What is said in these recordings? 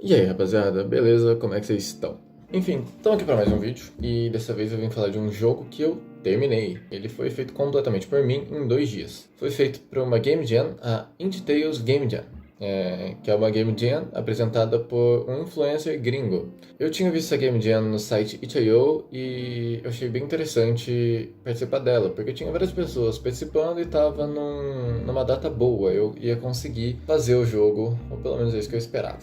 E aí, rapaziada, beleza? Como é que vocês estão? Enfim, estamos aqui para mais um vídeo e dessa vez eu vim falar de um jogo que eu terminei. Ele foi feito completamente por mim em 2 dias. Foi feito por uma Game Jam, a Indie Tales Game Jam, que é uma Game Jam apresentada por um influencer gringo. Eu tinha visto essa Game Jam no site itch.io e eu achei bem interessante participar dela, porque tinha várias pessoas participando e estava numa data boa. Eu ia conseguir fazer o jogo, ou pelo menos é isso que eu esperava.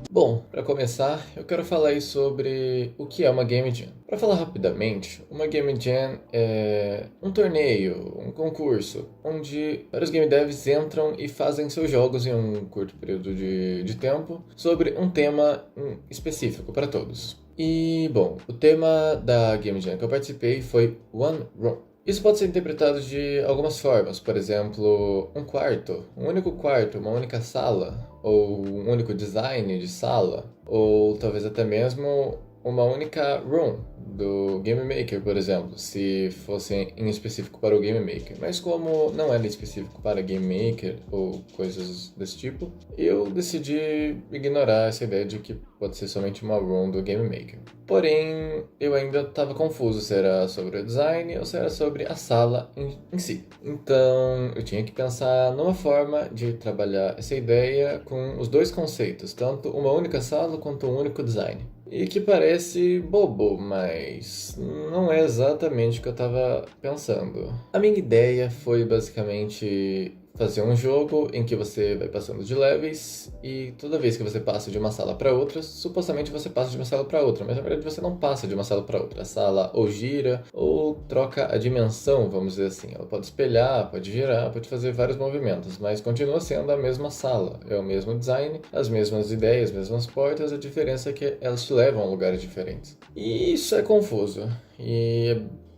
Bom, para começar, eu quero falar aí sobre o que é uma Game Jam. Para falar rapidamente, uma Game Jam é um torneio, um concurso, onde vários game devs entram e fazem seus jogos em um curto período de tempo sobre um tema específico para todos. E, bom, o tema da Game Jam que eu participei foi One Room. Isso pode ser interpretado de algumas formas, por exemplo, um único quarto, uma única sala, ou um único design de sala, ou talvez até mesmo uma única room do Game Maker, por exemplo, se fosse em específico para o Game Maker. Mas como não era específico para Game Maker ou coisas desse tipo, eu decidi ignorar essa ideia de que pode ser somente uma room do Game Maker. Porém, eu ainda estava confuso se era sobre o design ou se era sobre a sala em si. Então, eu tinha que pensar numa forma de trabalhar essa ideia com os dois conceitos, tanto uma única sala quanto um único design. E que parece bobo, mas não é exatamente o que eu estava pensando. A minha ideia foi basicamente fazer um jogo em que você vai passando de levels e toda vez que você passa de uma sala para outra, supostamente você passa de uma sala para outra, mas na verdade você não passa de uma sala para outra. A sala ou gira ou troca a dimensão, vamos dizer assim. Ela pode espelhar, pode girar, pode fazer vários movimentos, mas continua sendo a mesma sala. É o mesmo design, as mesmas ideias, as mesmas portas, a diferença é que elas te levam a lugares diferentes. E isso é confuso.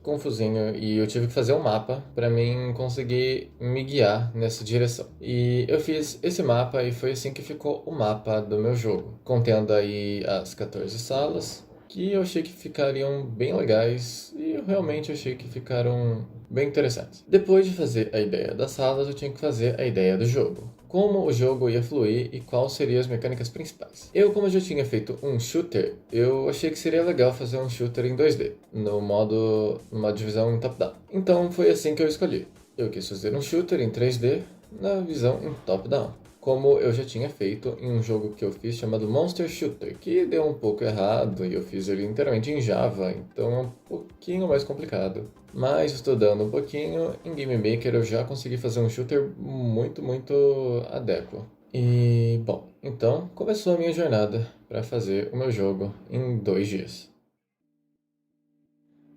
Confusinho e eu tive que fazer um mapa para mim conseguir me guiar nessa direção. E eu fiz esse mapa e foi assim que ficou o mapa do meu jogo, contendo aí as 14 salas, que eu achei que ficariam bem legais e eu realmente achei que ficaram bem interessantes. Depois de fazer a ideia das salas, eu tinha que fazer a ideia do jogo. Como o jogo ia fluir e quais seriam as mecânicas principais. Como eu já tinha feito um shooter, eu achei que seria legal fazer um shooter em 2D, numa divisão em top-down. Então foi assim que eu escolhi. Eu quis fazer um shooter em 3D na visão em top-down, como eu já tinha feito em um jogo que eu fiz chamado Monster Shooter, que deu um pouco errado e eu fiz ele inteiramente em Java, então é um pouquinho mais complicado. Mas estudando um pouquinho, em Game Maker eu já consegui fazer um shooter muito adequado. E, bom, então começou a minha jornada para fazer o meu jogo em 2 dias.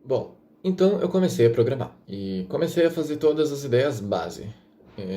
Bom, então eu comecei a programar e comecei a fazer todas as ideias base,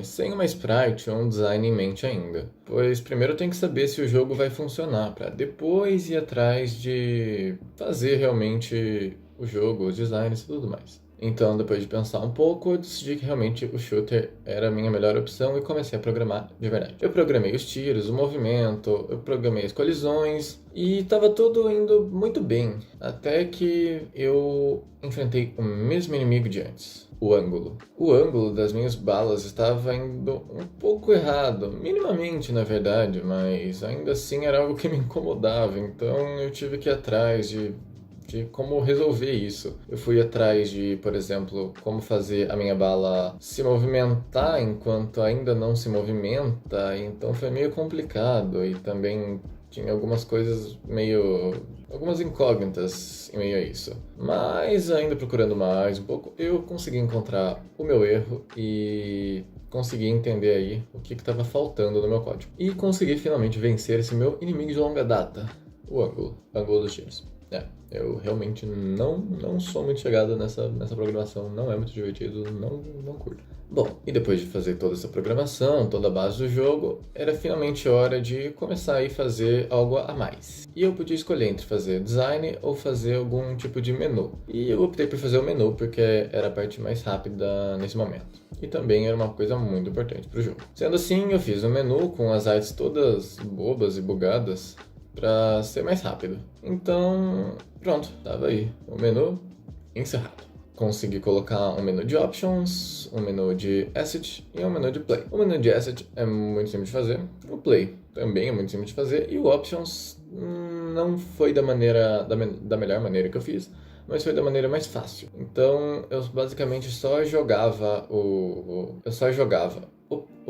sem uma sprite ou um design em mente ainda, pois primeiro eu tenho que saber se o jogo vai funcionar para depois ir atrás de fazer realmente o jogo, os designs e tudo mais. Então, depois de pensar um pouco, eu decidi que realmente o shooter era a minha melhor opção e comecei a programar de verdade. Eu programei os tiros, o movimento, eu programei as colisões e estava tudo indo muito bem, até que eu enfrentei o mesmo inimigo de antes. O ângulo. O ângulo das minhas balas estava indo um pouco errado, minimamente na verdade, mas ainda assim era algo que me incomodava, então eu tive que ir atrás de como resolver isso. Eu fui atrás de, por exemplo, como fazer a minha bala se movimentar enquanto ainda não se movimenta, então foi meio complicado e também tinha algumas incógnitas em meio a isso. Mas ainda procurando mais um pouco, eu consegui encontrar o meu erro e consegui entender aí o que estava faltando no meu código. E consegui finalmente vencer esse meu inimigo de longa data, o ângulo dos tiros. Eu realmente não sou muito chegado nessa programação, não é muito divertido, não curto. Bom, e depois de fazer toda essa programação, toda a base do jogo, era finalmente hora de começar a fazer algo a mais. E eu podia escolher entre fazer design ou fazer algum tipo de menu. E eu optei por fazer o menu porque era a parte mais rápida nesse momento. E também era uma coisa muito importante para o jogo. Sendo assim, eu fiz o menu com as artes todas bobas e bugadas, para ser mais rápido. Então, pronto, tava aí o menu encerrado. consegui colocar um menu de options, um menu de asset e um menu de play. O menu de asset é muito simples de fazer, o play também é muito simples de fazer, e o options não foi da melhor maneira que eu fiz, mas foi da maneira mais fácil. Então eu basicamente só jogava o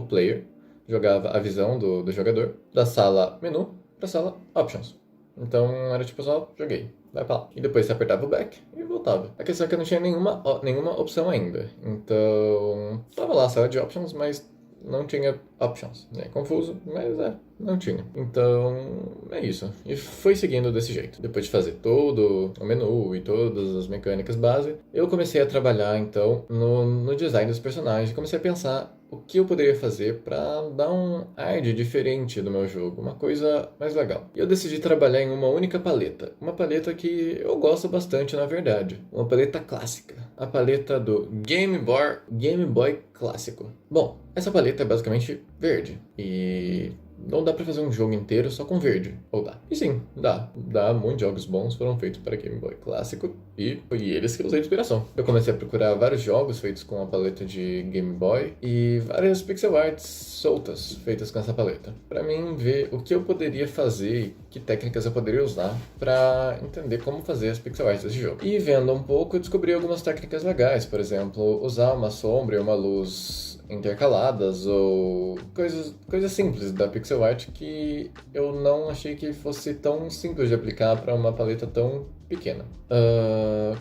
player, jogava a visão do jogador da sala menu para sala options. Então era tipo só joguei, vai pra lá. E depois você apertava o back e voltava. A questão é que eu não tinha nenhuma opção ainda. Então tava lá a sala de options, mas não tinha options. É confuso, mas não tinha. Então é isso. E foi seguindo desse jeito. Depois de fazer todo o menu e todas as mecânicas base, eu comecei a trabalhar então no design dos personagens. Comecei a pensar o que eu poderia fazer para dar um ar de diferente do meu jogo, uma coisa mais legal. E eu decidi trabalhar em uma única paleta. Uma paleta que eu gosto bastante, na verdade. Uma paleta clássica. A paleta do Game Boy clássico. Bom, essa paleta é basicamente verde. E não dá pra fazer um jogo inteiro só com verde. Ou dá? E sim, dá. Muitos jogos bons foram feitos para Game Boy clássico e foi eles que eu usei de inspiração. Eu comecei a procurar vários jogos feitos com a paleta de Game Boy e várias pixel arts soltas feitas com essa paleta. Pra mim ver o que eu poderia fazer e que técnicas eu poderia usar pra entender como fazer as pixel arts desse jogo. E vendo um pouco, eu descobri algumas técnicas legais. Por exemplo, usar uma sombra e uma luz intercaladas ou coisas simples da pixel art que eu não achei que fosse tão simples de aplicar para uma paleta tão pequena.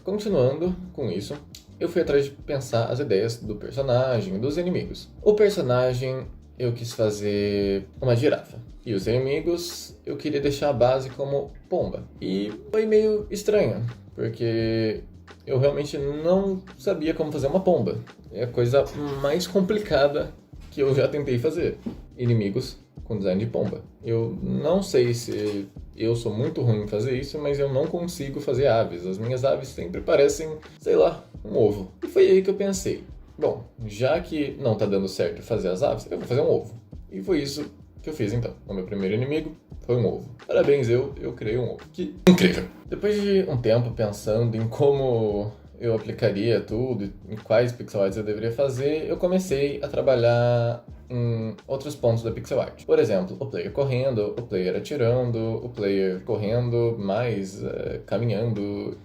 Continuando com isso, eu fui atrás de pensar as ideias do personagem, dos inimigos. O personagem eu quis fazer uma girafa e os inimigos eu queria deixar a base como pomba. E foi meio estranho, porque eu realmente não sabia como fazer uma pomba. É a coisa mais complicada que eu já tentei fazer. Inimigos com design de pomba. Eu não sei se eu sou muito ruim em fazer isso, mas eu não consigo fazer aves. As minhas aves sempre parecem, sei lá, um ovo. E foi aí que eu pensei, bom, já que não tá dando certo fazer as aves, eu vou fazer um ovo. E foi isso que eu fiz então. O meu primeiro inimigo foi um ovo. Parabéns, eu criei um ovo. Que incrível! Depois de um tempo pensando em como eu aplicaria tudo, em quais pixel arts eu deveria fazer, eu comecei a trabalhar em outros pontos da pixel art. Por exemplo, o player correndo, o player atirando, o player correndo, mais caminhando,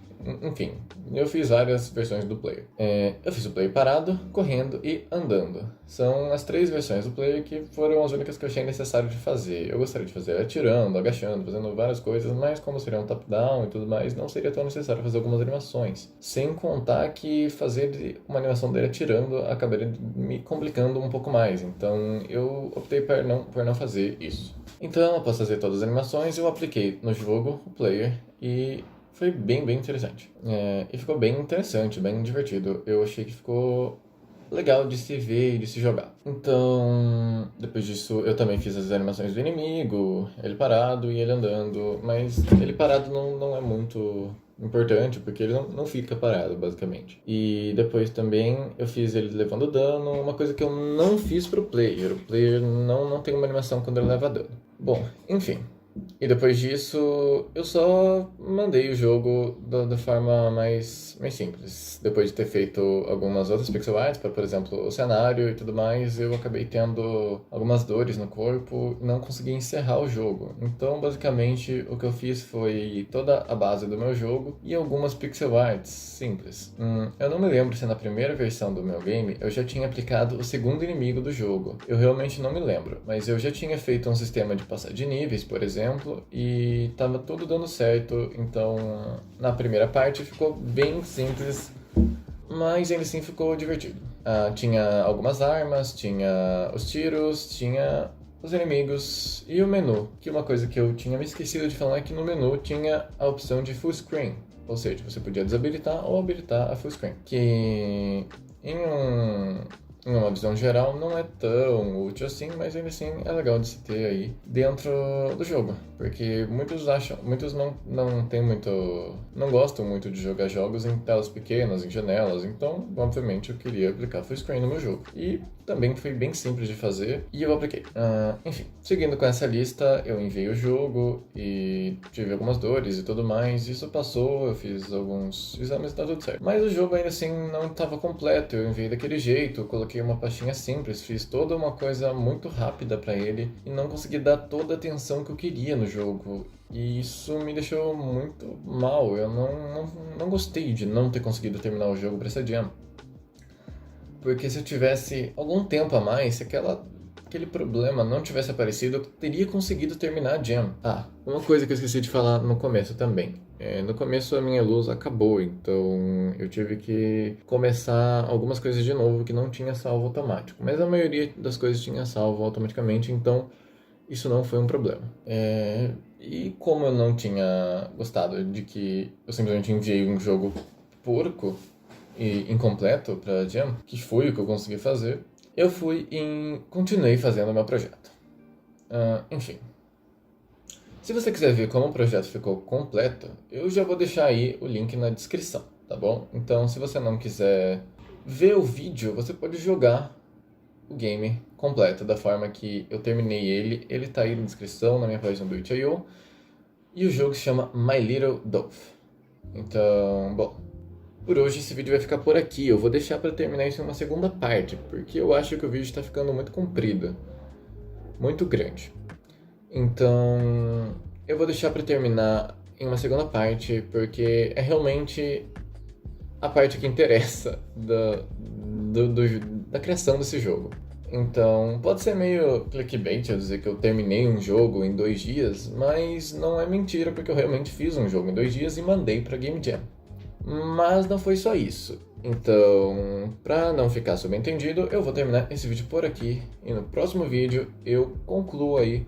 enfim. Eu fiz várias versões do player. Eu fiz o player parado, correndo e andando. São as 3 versões do player que foram as únicas que eu achei necessário de fazer. Eu gostaria de fazer atirando, agachando, fazendo várias coisas, mas como seria um top-down e tudo mais, não seria tão necessário fazer algumas animações. Sem contar que fazer uma animação dele atirando acabaria me complicando um pouco mais. Então eu optei por não fazer isso. Então, após fazer todas as animações, eu apliquei no jogo o player e foi bem interessante. E ficou bem interessante, bem divertido. Eu achei que ficou legal de se ver e de se jogar. Então, depois disso, eu também fiz as animações do inimigo, ele parado e ele andando. Mas ele parado não é muito importante, porque ele não fica parado, basicamente. E depois também eu fiz ele levando dano, uma coisa que eu não fiz pro player. O player não tem uma animação quando ele leva dano. Bom, enfim. E depois disso, eu só mandei o jogo da forma mais simples. Depois de ter feito algumas outras pixel arts, para, por exemplo, o cenário e tudo mais, eu acabei tendo algumas dores no corpo e não consegui encerrar o jogo. Então, basicamente, o que eu fiz foi toda a base do meu jogo e algumas pixel arts simples. Eu não me lembro se na primeira versão do meu game eu já tinha aplicado o segundo inimigo do jogo. Eu realmente não me lembro, mas eu já tinha feito um sistema de passar de níveis, por exemplo, e tava tudo dando certo, então na primeira parte ficou bem simples, mas ainda assim ficou divertido. Tinha algumas armas, tinha os tiros, tinha os inimigos e o menu, que uma coisa que eu tinha me esquecido de falar é que no menu tinha a opção de full screen, ou seja, você podia desabilitar ou habilitar a full screen, que em uma visão geral não é tão útil assim, mas ainda assim é legal de se ter aí dentro do jogo, porque muitos não gostam muito de jogar jogos em telas pequenas, em janelas, então obviamente eu queria aplicar full screen no meu jogo. E também foi bem simples de fazer e eu apliquei. Enfim, seguindo com essa lista, eu enviei o jogo e tive algumas dores e tudo mais. Isso passou, eu fiz alguns exames e tá tudo certo. Mas o jogo ainda assim não estava completo, eu enviei daquele jeito, coloquei uma pastinha simples, fiz toda uma coisa muito rápida para ele e não consegui dar toda a atenção que eu queria no jogo. E isso me deixou muito mal, eu não gostei de não ter conseguido terminar o jogo para essa jam. Porque se eu tivesse algum tempo a mais, se aquele problema não tivesse aparecido, eu teria conseguido terminar a jam. Uma coisa que eu esqueci de falar no começo também. No começo a minha luz acabou, então eu tive que começar algumas coisas de novo que não tinha salvo automático. Mas a maioria das coisas tinha salvo automaticamente, então isso não foi um problema. E como eu não tinha gostado de que eu simplesmente enviei um jogo porco e incompleto para jam, que foi o que eu consegui fazer, eu fui e continuei fazendo o meu projeto. Enfim. Se você quiser ver como o projeto ficou completo, eu já vou deixar aí o link na descrição, tá bom? Então, se você não quiser ver o vídeo, você pode jogar o game completo da forma que eu terminei ele. Ele tá aí na descrição, na minha página do itch.io. E o jogo se chama My Little Dove. Então, bom, por hoje esse vídeo vai ficar por aqui. Eu vou deixar para terminar isso em uma segunda parte, porque eu acho que o vídeo está ficando muito comprido, muito grande. Então, eu vou deixar para terminar em uma segunda parte, porque é realmente a parte que interessa da criação desse jogo. Então, pode ser meio clickbait eu dizer que eu terminei um jogo em 2 dias, mas não é mentira, porque eu realmente fiz um jogo em 2 dias e mandei para Game Jam. Mas não foi só isso. Então, para não ficar subentendido, eu vou terminar esse vídeo por aqui e no próximo vídeo eu concluo aí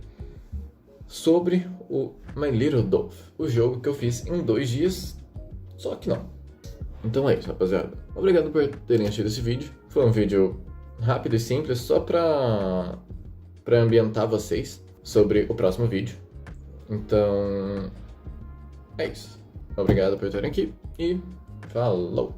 sobre o My Little Dove, o jogo que eu fiz em 2 dias, só que não. Então é isso, rapaziada. Obrigado por terem assistido esse vídeo. Foi um vídeo rápido e simples, só pra ambientar vocês sobre o próximo vídeo. Então, é isso. Obrigado por estarem aqui e falou!